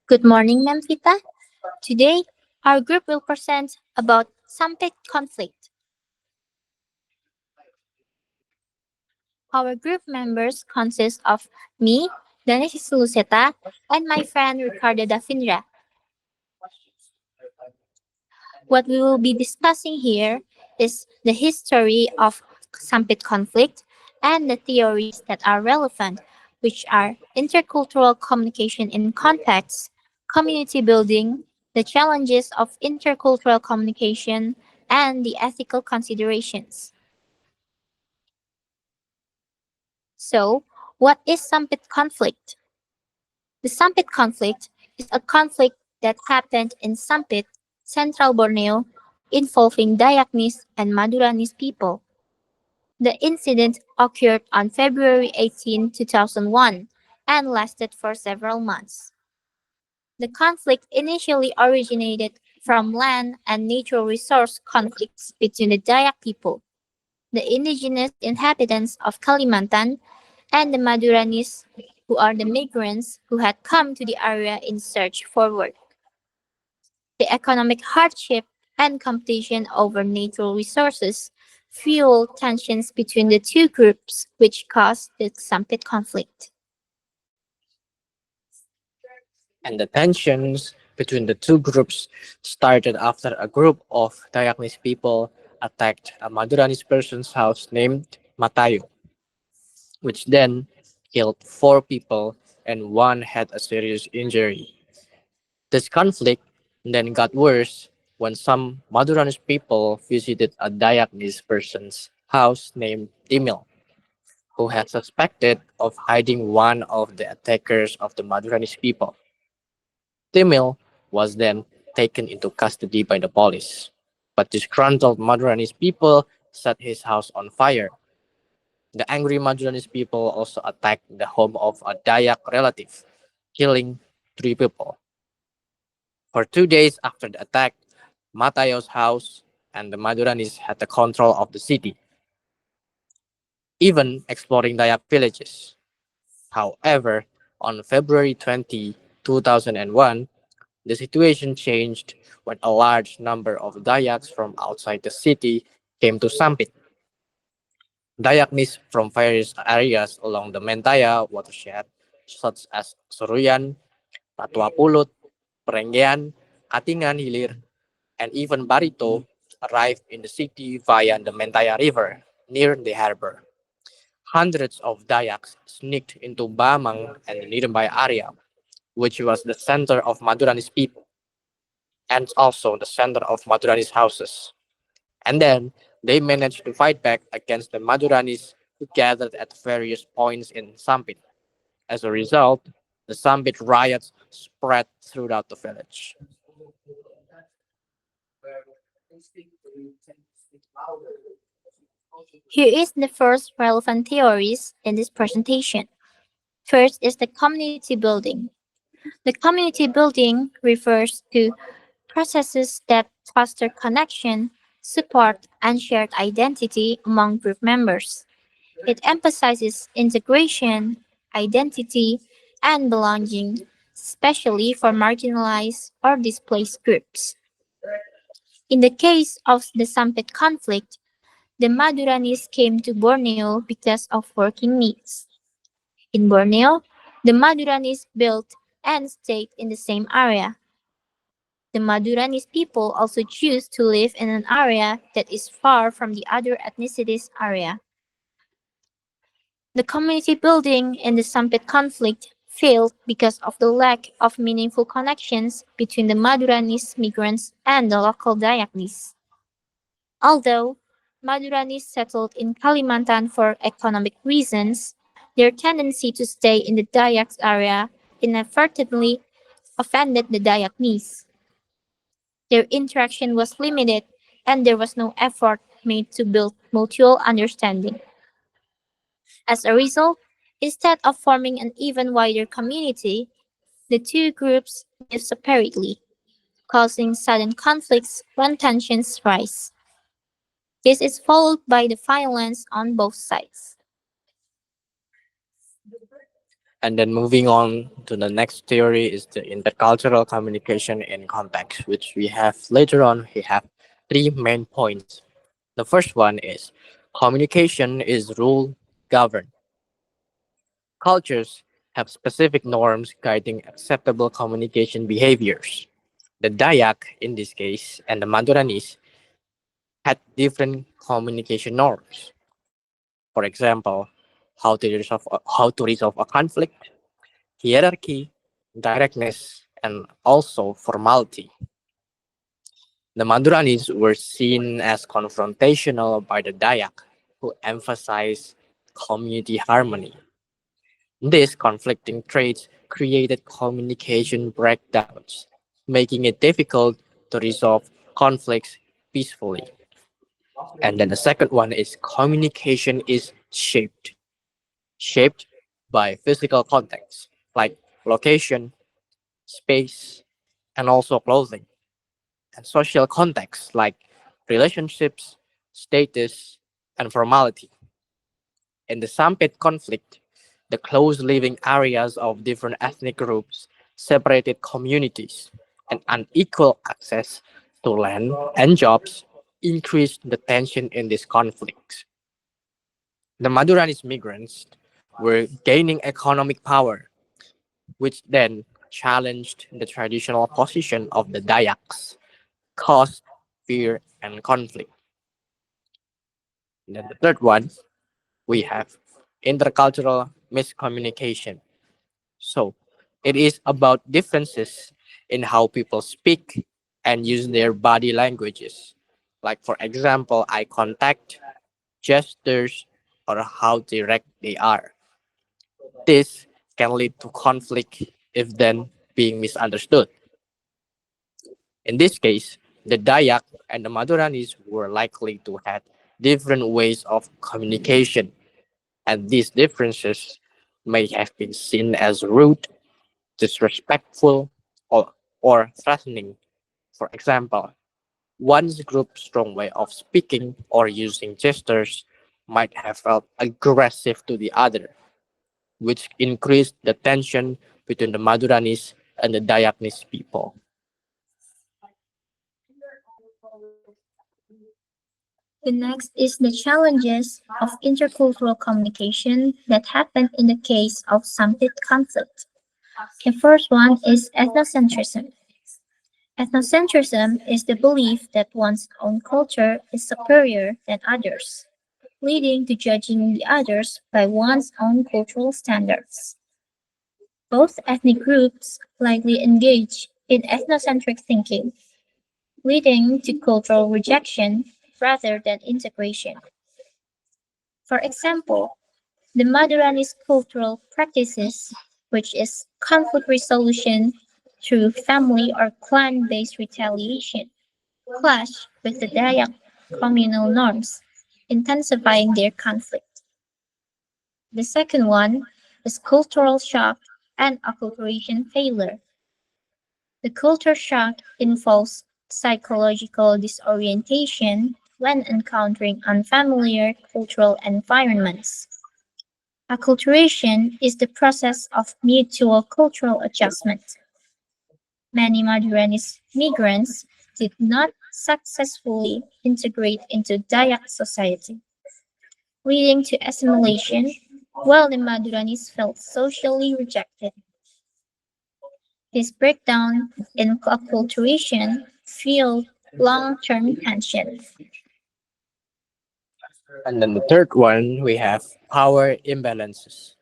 Good morning, Namfita. Today, our group will present about Sampit conflict. Our group members consist of me, Danesh Lucetta, and my friend Richardo Davindra. What we will be discussing here is the history of Sampit conflict and the theories that are relevant, which are intercultural communication in context, community building, the challenges of intercultural communication, and the ethical considerations. So, what is Sampit conflict? The Sampit conflict is a conflict that happened in Sampit, Central Borneo, involving Dayaknis and Maduranis people. The incident occurred on February 18, 2001, and lasted for several months. The conflict initially originated from land and natural resource conflicts between the Dayak people, the indigenous inhabitants of Kalimantan, and the Maduranis, who are the migrants who had come to the area in search for work. The economic hardship and competition over natural resources fueled tensions between the two groups, which caused the Sampit conflict. And the tensions between the two groups started after a group of Dayaknis people attacked a Maduranis person's house named Matayo, which then killed four people and one had a serious injury. This conflict then got worse when some Maduranis people visited a Dayaknis person's house named Timil, who had suspected of hiding one of the attackers of the Maduranis people. Timil was then taken into custody by the police, but disgruntled Maduranis people set his house on fire. The angry Maduranis people also attacked the home of a Dayak relative, killing three people. For 2 days after the attack, Matayo's house and the Maduranis had the control of the city, even exploring Dayak villages. However, on February 20, 2001, the situation changed when a large number of Dayaks from outside the city came to Sampit. Dayaknis from various areas along the Mentaya watershed, such as Suruyan, Patua Pulut, Perenggean, Katingan Hilir, and even Barito, arrived in the city via the Mentaya River near the harbor. Hundreds of Dayaks sneaked into Bamang and the nearby area, which was the center of Maduranis people and also the center of Maduranis houses. And then they managed to fight back against the Maduranis who gathered at various points in Sampit. As a result, the Sampit riots spread throughout the village. Here is the first relevant theories in this presentation. First is the community building. The community building refers to processes that foster connection, support, and shared identity among group members. It emphasizes integration, identity, and belonging, especially for marginalized or displaced groups. In the case of the Sampit conflict, the Maduranis came to Borneo because of working needs. In Borneo, the Maduranis built and stayed in the same area. The Maduranis people also choose to live in an area that is far from the other ethnicities area. The community building in the Sampit conflict failed because of the lack of meaningful connections between the Maduranis migrants and the local Dayaknis. Although Maduranis settled in Kalimantan for economic reasons, their tendency to stay in the Dayaks area inadvertently offended the Dayaknis. Their interaction was limited and there was no effort made to build mutual understanding. As a result, instead of forming an even wider community, the two groups live separately, causing sudden conflicts when tensions rise. This is followed by the violence on both sides. And then moving on to the next theory is the intercultural communication in context, which we have later on. We have three main points. The first one is communication is rule governed. Cultures have specific norms guiding acceptable communication behaviors. The Dayak, in this case, and the Maduranis had different communication norms. For example, how to resolve a conflict, hierarchy, directness, and also formality. The Maduranis were seen as confrontational by the Dayak, who emphasized community harmony. These conflicting traits created communication breakdowns, making it difficult to resolve conflicts peacefully. And then the second one is communication is shaped by physical context, like location, space, and also clothing, and social context, like relationships, status, and formality. In the Sampit conflict, the close living areas of different ethnic groups separated communities, and unequal access to land and jobs increased the tension in this conflict. The Maduranis migrants were gaining economic power, which then challenged the traditional position of the Dayaks, caused fear and conflict. And then the third one, we have intercultural miscommunication. So it is about differences in how people speak and use their body languages. Like, for example, eye contact, gestures, or how direct they are. This can lead to conflict if then being misunderstood. In this case, the Dayak and the Maduranis were likely to have different ways of communication, and these differences may have been seen as rude, disrespectful, or threatening. For example, one's group's strong way of speaking or using gestures might have felt aggressive to the other, which increased the tension between the Maduranis and the Dayaknis people. The next is the challenges of intercultural communication that happen in the case of Sampit conflict. The first one is ethnocentrism. Ethnocentrism is the belief that one's own culture is superior than others, leading to judging the others by one's own cultural standards. Both ethnic groups likely engage in ethnocentric thinking, leading to cultural rejection rather than integration. For example, the Madurani's cultural practices, which is conflict resolution through family or clan based retaliation, clash with the Dayak communal norms, intensifying their conflict. The second one is cultural shock and acculturation failure. The culture shock involves psychological disorientation when encountering unfamiliar cultural environments. Acculturation is the process of mutual cultural adjustment. Many Maduranese migrants did not successfully integrate into Dayak society, leading to assimilation, while the Maduranis felt socially rejected. This breakdown in acculturation fueled long-term tension. And then the third one, we have power imbalances.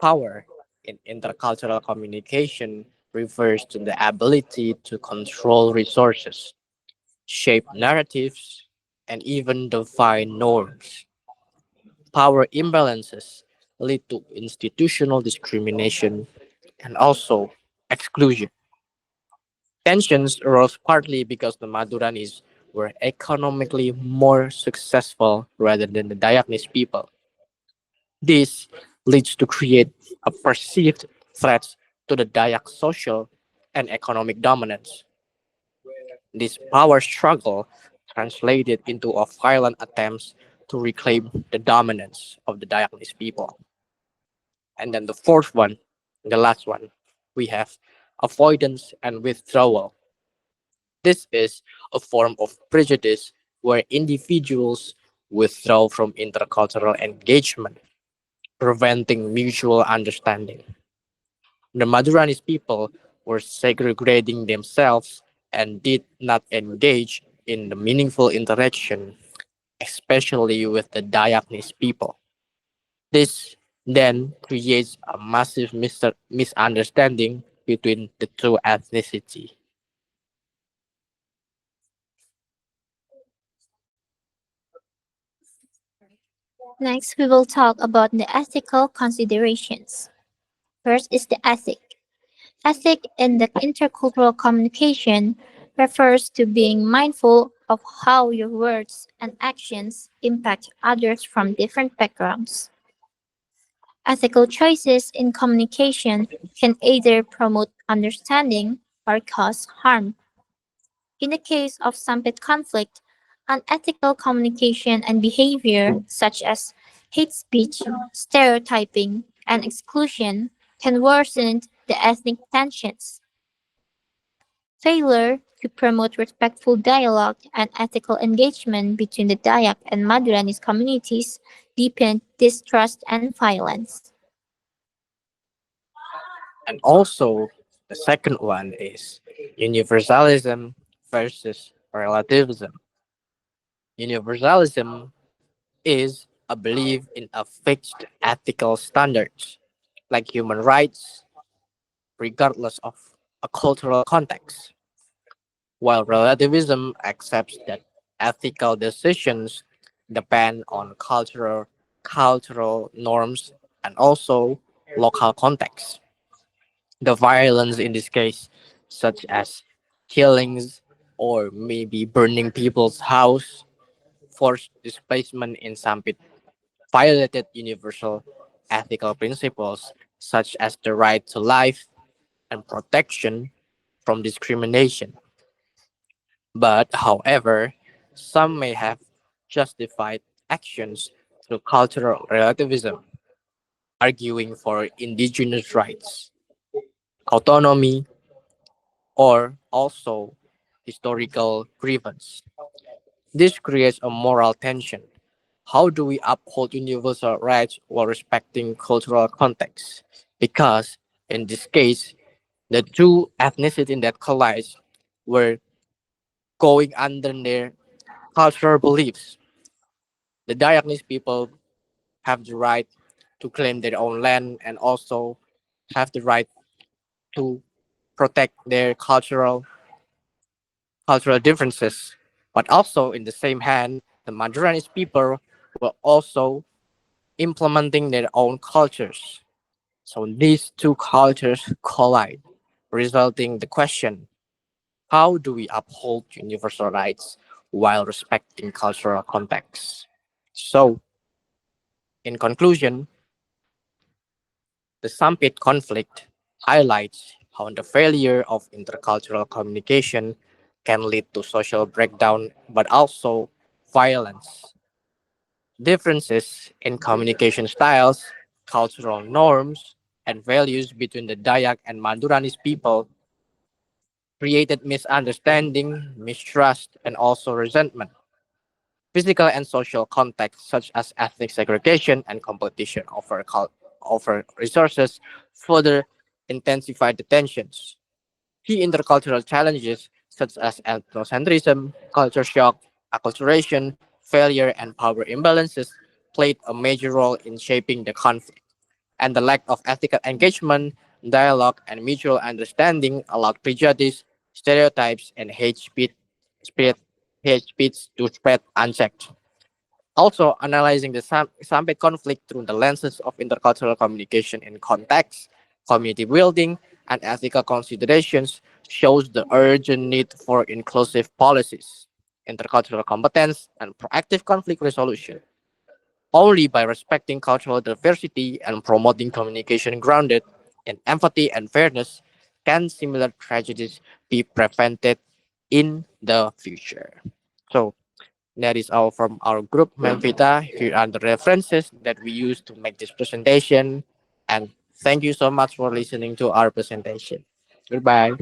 Power in intercultural communication refers to the ability to control resources, shape narratives, and even define norms. Power imbalances lead to institutional discrimination and also exclusion. Tensions arose partly because the Maduranis were economically more successful rather than the Dayaknis people. This leads to create a perceived threat to the Dayak social and economic dominance. This power struggle translated into a violent attempts to reclaim the dominance of the Dayaknis people. And then the fourth one, the last one, we have avoidance and withdrawal. This is a form of prejudice where individuals withdraw from intercultural engagement, preventing mutual understanding. The Maduranis people were segregating themselves and did not engage in the meaningful interaction, especially with the Dayaknis people. This then creates a massive misunderstanding between the two ethnicities. Next, we will talk about the ethical considerations. First is the ethic. Ethic in the intercultural communication refers to being mindful of how your words and actions impact others from different backgrounds. Ethical choices in communication can either promote understanding or cause harm. In the case of Sampit conflict, unethical communication and behavior such as hate speech, stereotyping, and exclusion can worsen the ethnic tensions. Failure to promote respectful dialogue and ethical engagement between the Dayak and Maduranis communities deepened distrust and violence. And also, the second one is universalism versus relativism. Universalism is a belief in a fixed ethical standards, like human rights, regardless of a cultural context, while relativism accepts that ethical decisions depend on cultural norms and also local context. The violence in this case, such as killings or maybe burning people's house, forced displacement in Sampit, violated universal ethical principles such as the right to life and protection from discrimination. But, however, some may have justified actions through cultural relativism, arguing for indigenous rights, autonomy, or also historical grievance. This creates a moral tension. How do we uphold universal rights while respecting cultural context? Because in this case, the two ethnicities that collide were going under their cultural beliefs. The Dayanese people have the right to claim their own land and also have the right to protect their cultural differences. But also in the same hand, the Maduranese people were also implementing their own cultures. So these two cultures collide, resulting the question, how do we uphold universal rights while respecting cultural contexts? So, in conclusion, the Sampit conflict highlights how the failure of intercultural communication can lead to social breakdown but also violence. Differences in communication styles, cultural norms, and values between the Dayak and Maduranis people created misunderstanding, mistrust, and also resentment. Physical and social contexts such as ethnic segregation and competition over resources further intensify the tensions. Key intercultural challenges such as ethnocentrism, culture shock, acculturation, failure, and power imbalances played a major role in shaping the conflict, and the lack of ethical engagement, dialogue, and mutual understanding allowed prejudice, stereotypes, and spread, hate speech to spread unchecked. Also, analyzing the Sampit conflict through the lenses of intercultural communication in context, community building, and ethical considerations shows the urgent need for inclusive policies, intercultural competence, and proactive conflict resolution. Only by respecting cultural diversity and promoting communication grounded in empathy and fairness can similar tragedies be prevented in the future. So, that is all from our group, Memvita. Here are the references that we use to make this presentation. And thank you so much for listening to our presentation. Goodbye.